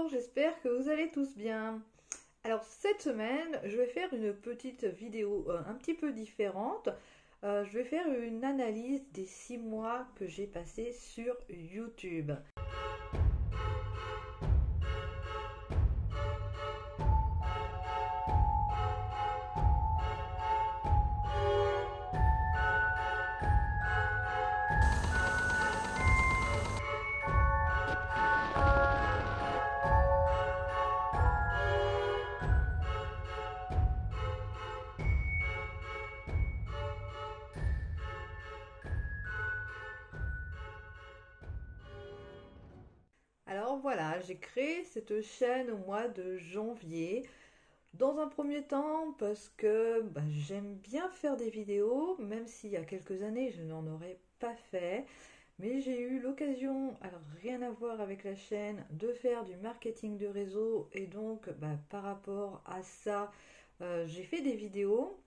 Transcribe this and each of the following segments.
bonjour, j'espère que vous allez tous bien. Alors cette semaine, je vais faire une petite vidéo un petit peu différente. Je vais faire une analyse des 6 mois que j'ai passés sur YouTube. Alors voilà, j'ai créé cette chaîne au mois de janvier. Dans un premier temps, parce que j'aime bien faire des vidéos, même s'il y a quelques années je n'en aurais pas fait. Mais j'ai eu l'occasion, alors rien à voir avec la chaîne, de faire du marketing de réseau. Et donc par rapport à ça, j'ai fait des vidéos.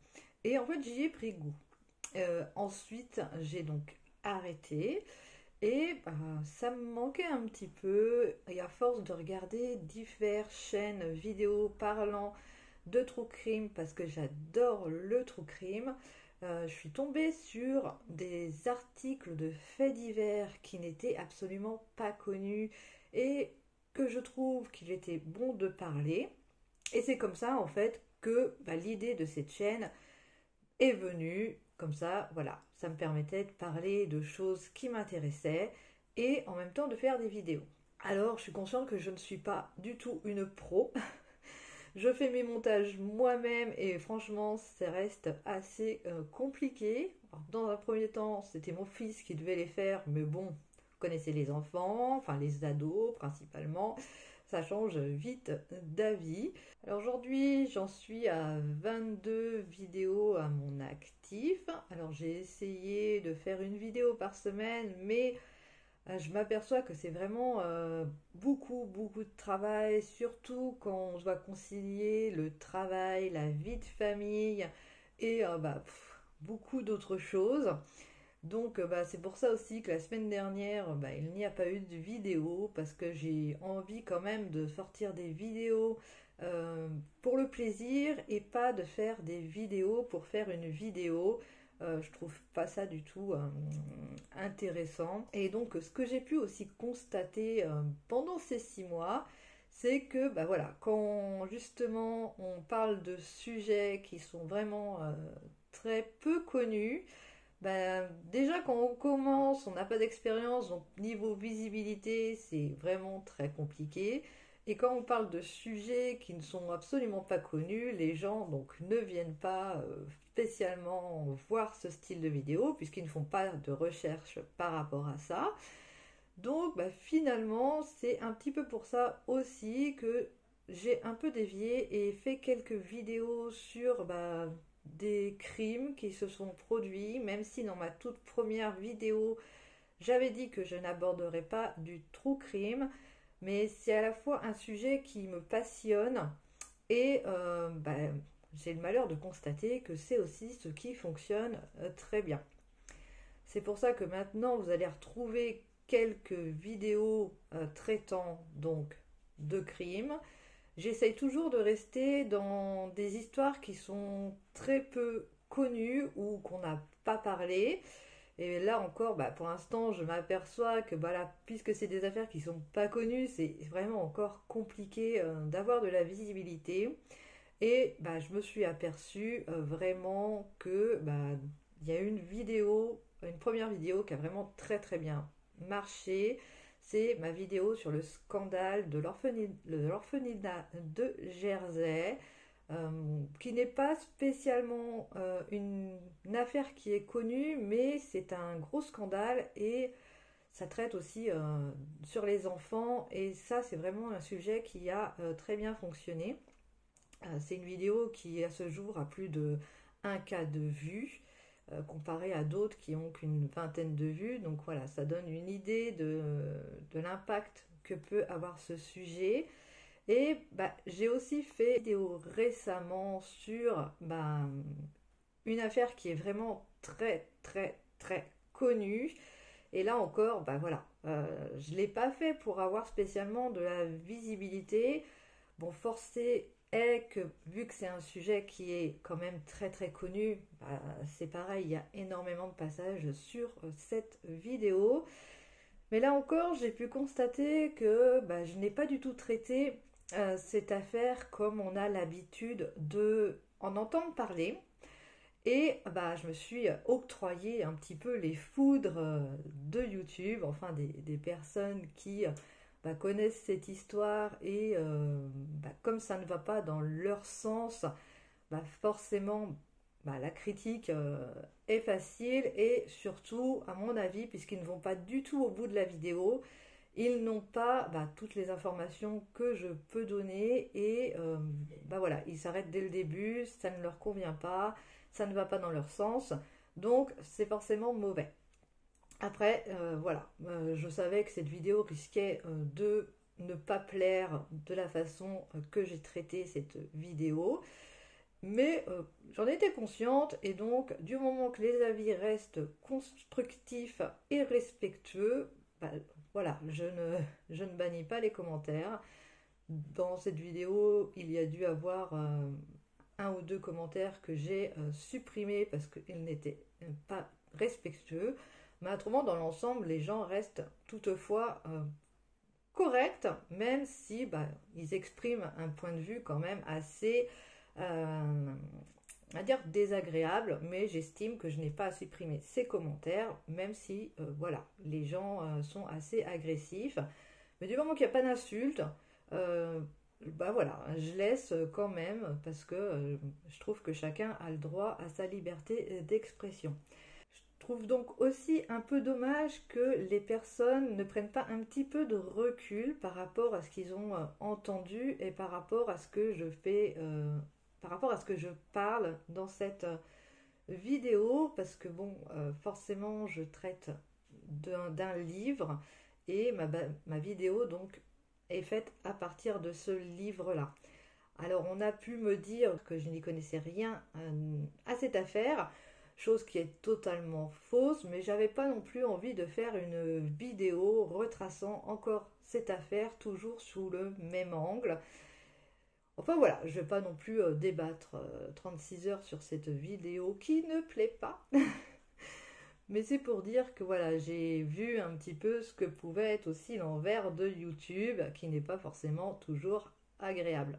Et en fait j'y ai pris goût. Ensuite j'ai donc arrêté. Et ça me manquait un petit peu, et à force de regarder diverses chaînes vidéo parlant de true crime, parce que j'adore le true crime, je suis tombée sur des articles de faits divers qui n'étaient absolument pas connus et que je trouve qu'il était bon de parler. Et c'est comme ça en fait que l'idée de cette chaîne est venue. Comme ça, voilà, ça me permettait de parler de choses qui m'intéressaient et en même temps de faire des vidéos. Alors, je suis consciente que je ne suis pas du tout une pro. Je fais mes montages moi-même et franchement, ça reste assez compliqué. Alors, dans un premier temps, c'était mon fils qui devait les faire, mais bon, vous connaissez les enfants, enfin les ados principalement, ça change vite d'avis. Alors aujourd'hui, j'en suis à 22 vidéos à mon actif. Alors j'ai essayé de faire une vidéo par semaine, mais je m'aperçois que c'est vraiment beaucoup de travail, surtout quand on doit concilier le travail, la vie de famille et beaucoup d'autres choses. Donc c'est pour ça aussi que la semaine dernière, il n'y a pas eu de vidéo parce que j'ai envie quand même de sortir des vidéos euh, pour le plaisir et pas de faire des vidéos pour faire une vidéo. Je trouve pas ça du tout intéressant. Et donc ce que j'ai pu aussi constater pendant ces 6 mois, c'est que voilà, quand justement on parle de sujets qui sont vraiment très peu connus, déjà quand on commence, on n'a pas d'expérience, donc niveau visibilité, c'est vraiment très compliqué. Et quand on parle de sujets qui ne sont absolument pas connus, les gens donc ne viennent pas spécialement voir ce style de vidéo puisqu'ils ne font pas de recherche par rapport à ça. Donc finalement, c'est un petit peu pour ça aussi que j'ai un peu dévié et fait quelques vidéos sur des crimes qui se sont produits, même si dans ma toute première vidéo, j'avais dit que je n'aborderais pas du true crime, mais c'est à la fois un sujet qui me passionne et j'ai le malheur de constater que c'est aussi ce qui fonctionne très bien. C'est pour ça que maintenant vous allez retrouver quelques vidéos traitant donc de crimes. J'essaye toujours de rester dans des histoires qui sont très peu connues ou qu'on n'a pas parlé. Et là encore, pour l'instant, je m'aperçois que puisque c'est des affaires qui sont pas connues, c'est vraiment encore compliqué d'avoir de la visibilité. Et je me suis aperçue vraiment que il y a une première vidéo qui a vraiment très bien marché. C'est ma vidéo sur le scandale de l'orphelinat de Jersey, qui n'est pas spécialement une affaire qui est connue, mais c'est un gros scandale et ça traite aussi sur les enfants. Et ça, c'est vraiment un sujet qui a très bien fonctionné. C'est une vidéo qui, à ce jour, a plus de 1 cas de vues, comparé à d'autres qui ont qu'une vingtaine de vues. Donc voilà, ça donne une idée de l'impact que peut avoir ce sujet. Et j'ai aussi fait une vidéo récemment sur une affaire qui est vraiment très connue. Et là encore, voilà, Je ne l'ai pas fait pour avoir spécialement de la visibilité. Bon, forcé est que vu que c'est un sujet qui est quand même très très connu, bah, c'est pareil, il y a énormément de passages sur cette vidéo. Mais là encore, j'ai pu constater que bah, je n'ai pas du tout traité cette affaire comme on a l'habitude de en entendre parler. Et bah, je me suis octroyé un petit peu les foudres de YouTube, enfin des personnes qui bah, connaissent cette histoire et bah, comme ça ne va pas dans leur sens, bah, forcément bah, la critique est facile et surtout, à mon avis, puisqu'ils ne vont pas du tout au bout de la vidéo, ils n'ont pas bah, toutes les informations que je peux donner et bah voilà, ils s'arrêtent dès le début, ça ne leur convient pas, ça ne va pas dans leur sens, donc c'est forcément mauvais. Après, voilà, je savais que cette vidéo risquait de ne pas plaire de la façon que j'ai traité cette vidéo, mais j'en étais consciente et donc du moment que les avis restent constructifs et respectueux, bah, voilà, je ne bannis pas les commentaires. Dans cette vidéo, il y a dû avoir un ou deux commentaires que j'ai supprimés parce qu'ils n'étaient pas respectueux. Mais autrement, dans l'ensemble, les gens restent toutefois corrects, même si bah, ils expriment un point de vue quand même assez à dire désagréable, mais j'estime que je n'ai pas à supprimer ces commentaires, même si voilà, les gens sont assez agressifs. Mais du moment qu'il n'y a pas d'insultes, euh, bah voilà, je laisse quand même parce que je trouve que chacun a le droit à sa liberté d'expression. Je trouve donc aussi un peu dommage que les personnes ne prennent pas un petit peu de recul par rapport à ce qu'ils ont entendu et par rapport à ce que je fais, par rapport à ce que je parle dans cette vidéo, parce que bon, forcément, je traite d'un livre et ma vidéo donc est faite à partir de ce livre-là. Alors on a pu me dire que je n'y connaissais rien à cette affaire, chose qui est totalement fausse, mais j'avais pas non plus envie de faire une vidéo retraçant encore cette affaire, toujours sous le même angle. Enfin voilà, je vais pas non plus débattre 36 heures sur cette vidéo qui ne plaît pas. Mais c'est pour dire que voilà, j'ai vu un petit peu ce que pouvait être aussi l'envers de YouTube, qui n'est pas forcément toujours agréable.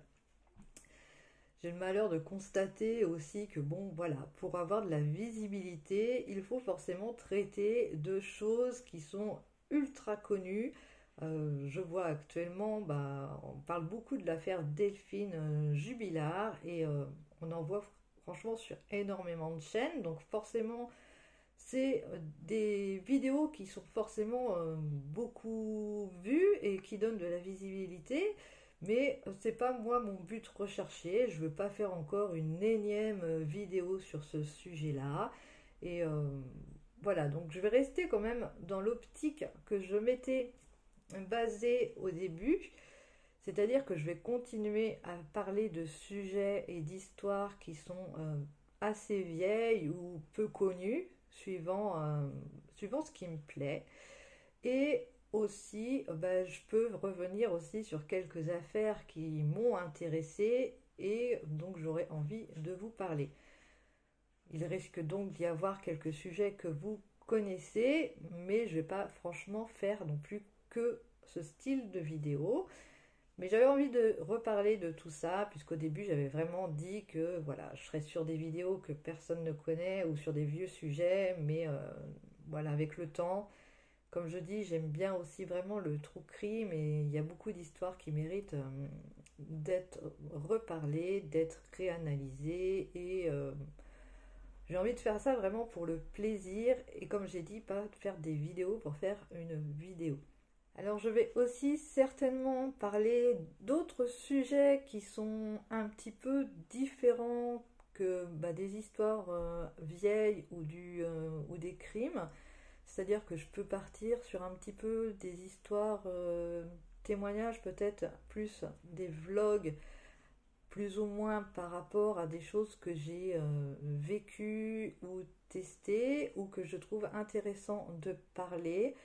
J'ai le malheur de constater aussi que bon, voilà, pour avoir de la visibilité, il faut forcément traiter de choses qui sont ultra connues. Je vois actuellement, bah, on parle beaucoup de l'affaire Delphine Jubilard et on en voit franchement sur énormément de chaînes. Donc forcément, c'est des vidéos qui sont forcément beaucoup vues et qui donnent de la visibilité. Mais c'est pas moi mon but recherché. Je veux pas faire encore une énième vidéo sur ce sujet-là. Et voilà, donc je vais rester quand même dans l'optique que je m'étais basée au début. C'est-à-dire que je vais continuer à parler de sujets et d'histoires qui sont assez vieilles ou peu connues, suivant ce qui me plaît. Et aussi, bah, je peux revenir aussi sur quelques affaires qui m'ont intéressée et donc j'aurais envie de vous parler. Il risque donc d'y avoir quelques sujets que vous connaissez, mais je ne vais pas franchement faire non plus que ce style de vidéo. Mais j'avais envie de reparler de tout ça, puisqu'au début j'avais vraiment dit que voilà, je serais sur des vidéos que personne ne connaît ou sur des vieux sujets, mais voilà, avec le temps, comme je dis, j'aime bien aussi vraiment le true crime et il y a beaucoup d'histoires qui méritent d'être reparlées, d'être réanalysées et j'ai envie de faire ça vraiment pour le plaisir et comme j'ai dit, pas de faire des vidéos pour faire une vidéo. Alors je vais aussi certainement parler d'autres sujets qui sont un petit peu différents que bah, des histoires vieilles ou des crimes. C'est-à-dire que je peux partir sur un petit peu des histoires, témoignages peut-être, plus des vlogs, plus ou moins par rapport à des choses que j'ai vécues ou testées ou que je trouve intéressant de parler.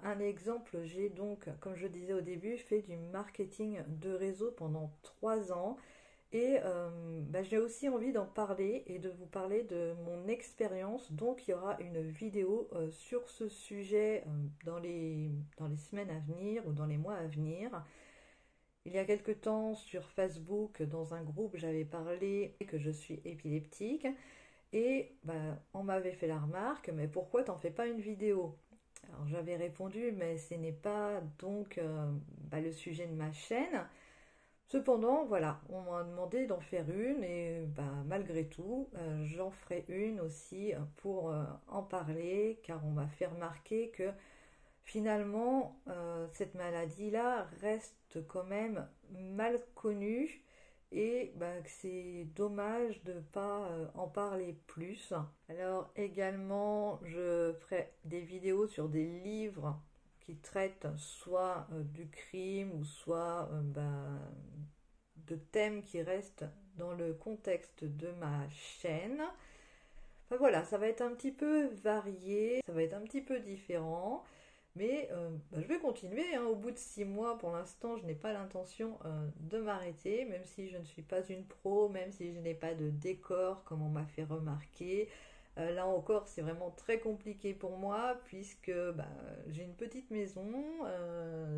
Un exemple, j'ai donc, comme je disais au début, fait du marketing de réseau pendant 3 ans. Et j'ai aussi envie d'en parler et de vous parler de mon expérience. Donc il y aura une vidéo sur ce sujet dans les semaines à venir ou dans les mois à venir. Il y a quelque temps sur Facebook, dans un groupe, j'avais parlé que je suis épileptique et on m'avait fait la remarque, mais pourquoi t'en fais pas une vidéo? Alors j'avais répondu, mais ce n'est pas donc le sujet de ma chaîne. Cependant, voilà, on m'a demandé d'en faire une et malgré tout, j'en ferai une aussi pour en parler car on m'a fait remarquer que finalement, cette maladie-là reste quand même mal connue et que c'est dommage de ne pas en parler plus. Alors également, je ferai des vidéos sur des livres qui traitent soit du crime ou soit de thèmes qui restent dans le contexte de ma chaîne. Enfin voilà, ça va être un petit peu varié, ça va être un petit peu différent, mais je vais continuer, hein. Au bout de 6 mois, pour l'instant, je n'ai pas l'intention de m'arrêter, même si je ne suis pas une pro, même si je n'ai pas de décor, comme on m'a fait remarquer. Là encore, c'est vraiment très compliqué pour moi, puisque j'ai une petite maison,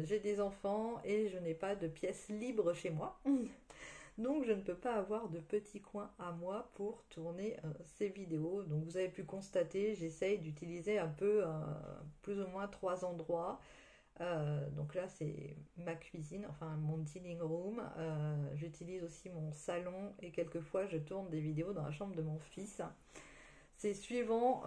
j'ai des enfants et je n'ai pas de pièces libres chez moi. Donc je ne peux pas avoir de petits coins à moi pour tourner ces vidéos. Donc vous avez pu constater, j'essaye d'utiliser un peu plus ou moins 3 endroits. Donc là c'est ma cuisine, enfin mon dining room. J'utilise aussi mon salon et quelquefois je tourne des vidéos dans la chambre de mon fils. C'est suivant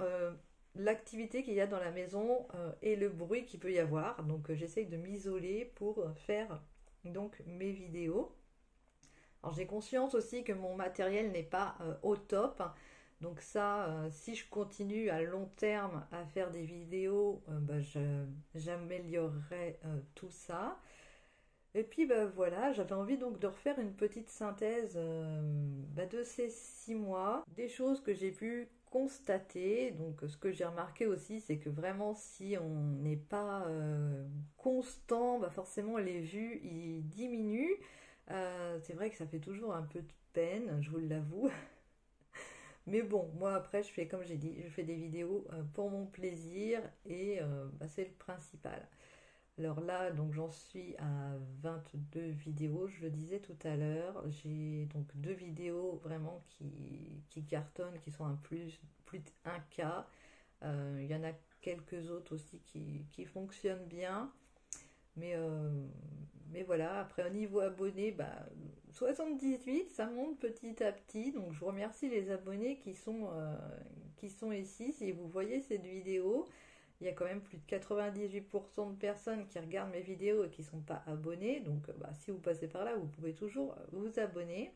l'activité qu'il y a dans la maison et le bruit qu'il peut y avoir. Donc j'essaye de m'isoler pour faire donc mes vidéos. Alors j'ai conscience aussi que mon matériel n'est pas au top. Donc ça, si je continue à long terme à faire des vidéos, j'améliorerai tout ça. Et puis voilà, j'avais envie donc de refaire une petite synthèse de ces 6 mois, des choses que j'ai pu constater. Donc ce que j'ai remarqué aussi, c'est que vraiment si on n'est pas constant, forcément les vues ils diminuent. C'est vrai que ça fait toujours un peu de peine, je vous l'avoue. Mais bon, moi après, je fais comme j'ai dit, je fais des vidéos pour mon plaisir et c'est le principal. Alors là, donc j'en suis à 22 vidéos, je le disais tout à l'heure. J'ai donc 2 vidéos vraiment qui cartonnent, qui sont un plus de 1K. Il y en a quelques autres aussi qui fonctionnent bien. Mais voilà, après au niveau abonnés, 78, ça monte petit à petit. Donc je remercie les abonnés qui sont ici. Si vous voyez cette vidéo, il y a quand même plus de 98% de personnes qui regardent mes vidéos et qui ne sont pas abonnées. Donc si vous passez par là, vous pouvez toujours vous abonner.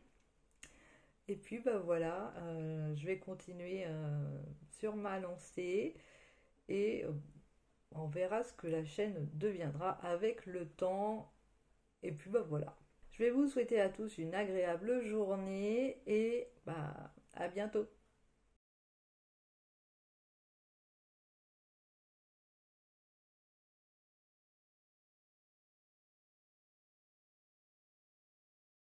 Et puis voilà, je vais continuer sur ma lancée et on verra ce que la chaîne deviendra avec le temps. Et puis voilà. Je vais vous souhaiter à tous une agréable journée et à bientôt.